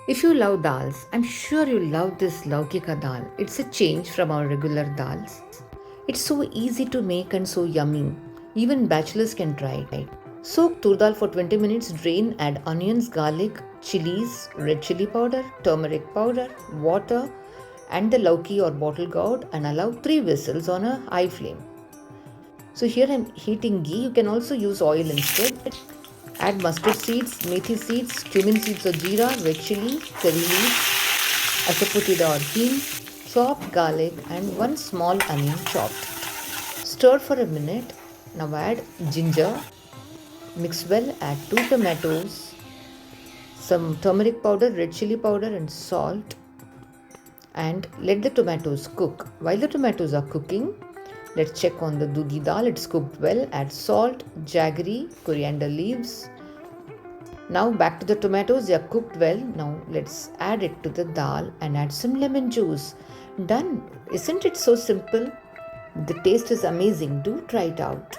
If you love dals, I'm sure you love this Lauki ka dal. It's a change from our regular dals. It's so easy to make and so yummy. Even bachelors can try it. Soak tur dal for 20 minutes, drain, add onions, garlic, chillies, red chilli powder, turmeric powder, water, and the Lauki or bottle gourd and allow 3 whistles on a high flame. So here I'm heating ghee. You can also use oil instead. Add mustard seeds, methi seeds, cumin seeds or jeera, red chilli, curry leaves, asafetida or hing, chopped garlic and 1 small onion chopped. Stir for a minute. Now add ginger. Mix well, add 2 tomatoes, some turmeric powder, red chilli powder and salt, and let the tomatoes cook. While the tomatoes are cooking, let's check on the doodhi dal. It's cooked well. Add salt, jaggery, coriander leaves. Now back to the tomatoes. They are cooked well. Now let's add it to the dal and add some lemon juice. Done. Isn't it so simple? The taste is amazing. Do try it out.